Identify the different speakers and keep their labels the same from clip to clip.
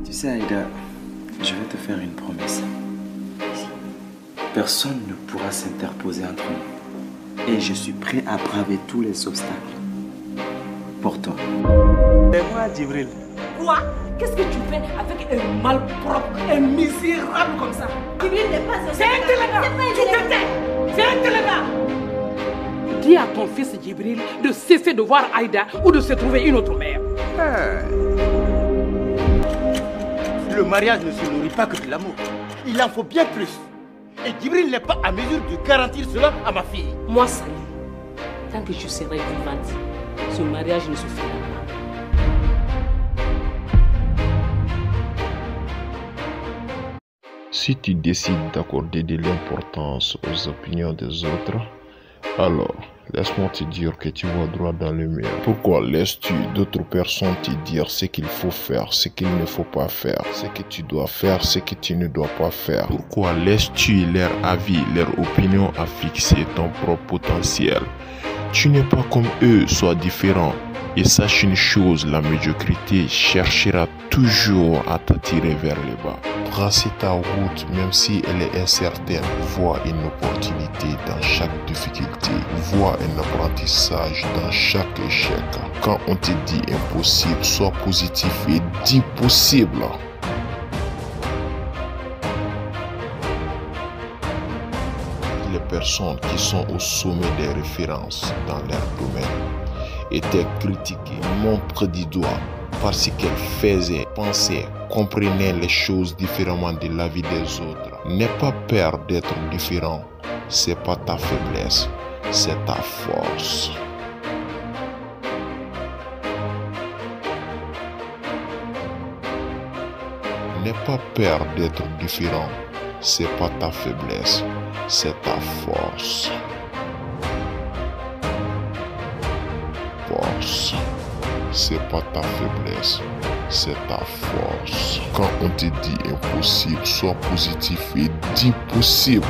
Speaker 1: Tu sais, Aïda, je vais te faire une promesse. Personne ne pourra s'interposer entre nous. Et je suis prêt à braver tous les obstacles. Pour toi.
Speaker 2: Et moi, Djibril.
Speaker 3: Quoi? Qu'est-ce que tu fais avec un malpropre, un misérable comme ça?
Speaker 4: Djibril n'est pas un...
Speaker 3: C'est un téléga! Tu te tais! C'est un téléga! Dis à ton fils Djibril de cesser de voir Aïda ou de se trouver une autre mère.
Speaker 2: Le mariage ne se nourrit pas que de l'amour. Il en faut bien plus. Et Djibril n'est pas à mesure de garantir cela à ma fille.
Speaker 3: Moi, Sali, tant que je serai vivante, ce mariage ne se fera pas.
Speaker 5: Si tu décides d'accorder de l'importance aux opinions des autres, alors laisse-moi te dire que tu vas droit dans le mur. Pourquoi laisses-tu d'autres personnes te dire ce qu'il faut faire, ce qu'il ne faut pas faire, ce que tu dois faire, ce que tu ne dois pas faire? Pourquoi laisses-tu leur avis, leur opinion à fixer ton propre potentiel? Tu n'es pas comme eux, sois différent. Et sache une chose, la médiocrité cherchera toujours à t'attirer vers le bas. Tracer ta route, même si elle est incertaine, vois une opportunité dans chaque difficulté, vois un apprentissage dans chaque échec. Quand on te dit impossible, sois positif et dis possible. Les personnes qui sont au sommet des références dans leur domaine étaient critiquées, montrées du doigt parce qu'elles faisaient, pensaient, comprenaient les choses différemment de la vie des autres. N'aie pas peur d'être différent, c'est pas ta faiblesse, c'est ta force. N'aie pas peur d'être différent, c'est pas ta faiblesse, c'est ta force. C'est pas ta faiblesse, c'est ta force. Quand on te dit impossible, sois positif et dis possible.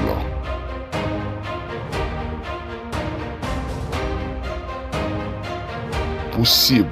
Speaker 5: Possible.